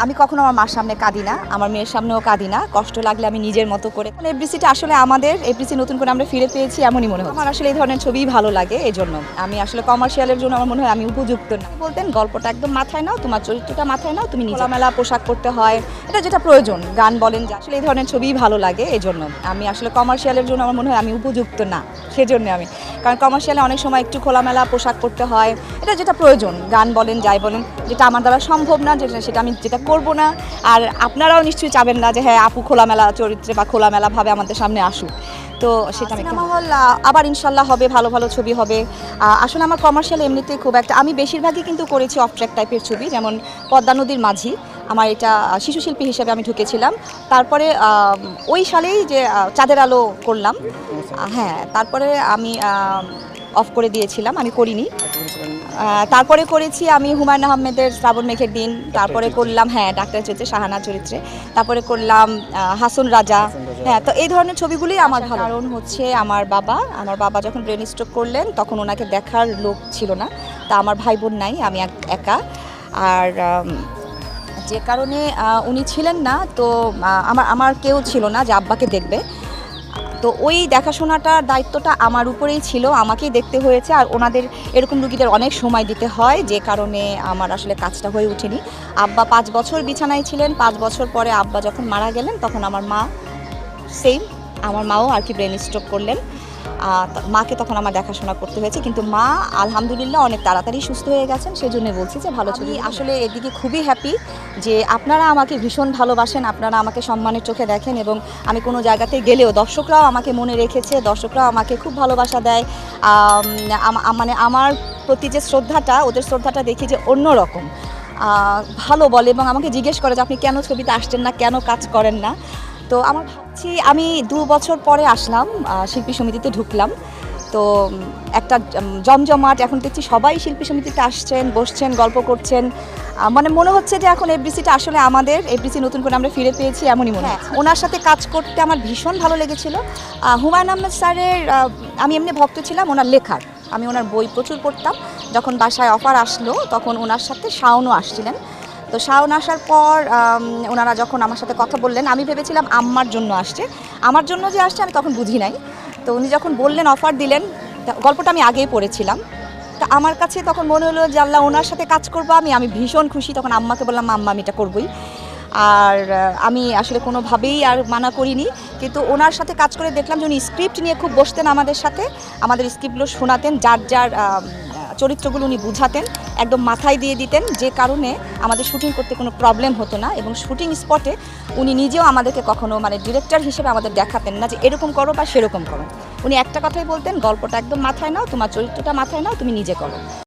আমি কখনো আমার মার সামনে কাঁদি না, আমার মেয়ের সামনেও কাঁদি না। কষ্ট লাগলে আমি নিজের মতো করে। এফডিসিটা আসলে আমাদের, এফডিসি নতুন করে আমরা ফিরে পেয়েছি এমনই মনে হয়। আমার আসলে এই ধরনের ছবিই ভালো লাগে, এজন্য আমি আসলে কমার্শিয়ালের জন্য আমার মনে হয় আমি উপযুক্ত না। বলতেন গল্পটা একদম মাথায় নাও, তোমার চরিত্রটা মাথায় নাও, তুমি খোলামেলা পোশাক পরতে হয়, এটা যেটা প্রয়োজন। গান বলেন যে আসলে এই ধরনের ছবিই ভালো লাগে, এজন্য আমি আসলে কমার্শিয়ালের জন্য আমার মনে হয় আমি উপযুক্ত না, সেজন্য আমি। কারণ কমার্শিয়ালে অনেক সময় একটু খোলামেলা পোশাক পরতে হয়, এটা যেটা প্রয়োজন। গান বলেন যাই বলেন, যেটা আমার দ্বারা সম্ভব না, সেটা আমি যেটা করব না। আর আপনারাও নিশ্চয়ই চাবেন না যে হ্যাঁ আপু খোলামেলা চরিত্রে বা খোলামেলাভাবে আমাদের সামনে আসুক। তো সেটা সিনেমা হল আবার ইনশাল্লাহ হবে, ভালো ভালো ছবি হবে। আসলে আমার কমার্শিয়াল এমনিতে খুব একটা, আমি বেশিরভাগই কিন্তু করেছি অফ ট্র্যাক টাইপের ছবি, যেমন পদ্মা নদীর মাঝি। আমার এটা শিশু শিল্পী হিসেবে আমি ঢুকেছিলাম। তারপরে ওই সালেই যে চাঁদের আলো করলাম, হ্যাঁ তারপরে আমি অফ করে দিয়েছিলাম, আমি করিনি। তারপরে করেছি আমি হুমায়ুন আহমেদের শ্রাবণ মেঘের দিন, তারপরে করলাম হ্যাঁ ডাক্তার চরিত্রে, শাহানা চরিত্রে, তারপরে করলাম হাসন রাজা। হ্যাঁ, তো এই ধরনের ছবিগুলোই আমার ভালো। কারণ হচ্ছে আমার বাবা যখন ব্রেন স্ট্রোক করলেন তখন ওনাকে দেখার লোক ছিল না, তা আমার ভাই বোন নাই, আমি একা। আর যে কারণে উনি ছিলেন না, তো আমার কেউ ছিল না যে আব্বাকে দেখবে। তো ওই দেখাশোনাটার দায়িত্বটা আমার উপরেই ছিল, আমাকেই দেখতে হয়েছে। আর ওনাদের এরকম রুগীদের অনেক সময় দিতে হয়, যে কারণে আমার আসলে কাজটা হয়ে ওঠেনি। আব্বা 5 বছর বিছানায় ছিলেন, 5 বছর পরে আব্বা যখন মারা গেলেন তখন আমার মা সেম, আমার মাও আর কি ব্রেন স্ট্রোক করলেন। মাকে তখন আমার দেখাশোনা করতে হয়েছে, কিন্তু মা আলহামদুলিল্লাহ অনেক তাড়াতাড়ি সুস্থ হয়ে গেছেন, সেজন্য বলছি যে ভালো ছবি। আসলে এদিকে খুবই হ্যাপি যে আপনারা আমাকে ভীষণ ভালোবাসেন, আপনারা আমাকে সম্মানের চোখে দেখেন, এবং আমি কোনো জায়গাতে গেলেও দর্শকরাও আমাকে মনে রেখেছে, দর্শকরাও আমাকে খুব ভালোবাসা দেয়। মানে আমার প্রতি যে শ্রদ্ধাটা, ওদের শ্রদ্ধাটা দেখি যে অন্যরকম ভালো বলে, এবং আমাকে জিজ্ঞেস করে যে আপনি কেন ছবিতে আসছেন না, কেন কাজ করেন না। তো আমার ভাবছি আমি 2 বছর পরে আসলাম, শিল্পী সমিতিতে ঢুকলাম। তো একটা জমজমাট, এখন দেখছি সবাই শিল্পী সমিতিতে আসছেন, বসছেন, গল্প করছেন। মানে মনে হচ্ছে যে এখন এফডিসিটা আসলে আমাদের, এফডিসি নতুন করে আমরা ফিরে পেয়েছি এমনই মনে হয়। ওনার সাথে কাজ করতে আমার ভীষণ ভালো লেগেছিল। হুমায়ুন আহমেদ স্যারের আমি এমনি ভক্ত ছিলাম, ওনার লেখার, আমি ওনার বই প্রচুর পড়তাম। যখন বাসায় অফার আসলো তখন ওনার সাথে শাওনও আসছিলেন। তো শাওন আসার পর ওনারা যখন আমার সাথে কথা বললেন, আমি ভেবেছিলাম আম্মার জন্য আসছে, আমার জন্য যে আসছে আমি তখন বুঝি নাই। তো উনি যখন বললেন, অফার দিলেন, গল্পটা আমি আগেই পড়েছিলাম। তো আমার কাছে তখন মনে হলো যে আল্লাহ, ওনার সাথে কাজ করবো আমি ভীষণ খুশি। তখন আম্মাকে বললাম আম্মা আমি এটা করবই। আর আমি আসলে কোনোভাবেই আর মানা করিনি, কিন্তু ওনার সাথে কাজ করে দেখলাম যে উনি স্ক্রিপ্ট নিয়ে খুব বসতেন আমাদের সাথে, আমাদের স্ক্রিপ্টগুলো শোনাতেন, যার যার চরিত্রগুলো উনি বুঝাতেন, একদম মাথায় দিয়ে দিতেন, যে কারণে আমাদের শুটিং করতে কোনো প্রবলেম হতো না। এবং শুটিং স্পটে উনি নিজেও আমাদেরকে কখনো মানে ডিরেক্টর হিসেবে আমাদের দেখাতেন না যে এরকম করো বা সেরকম করো। উনি একটা কথাই বলতেন, গল্পটা একদম মাথায় নাও, তোমার চরিত্রটা মাথায় নাও, তুমি নিজে করো।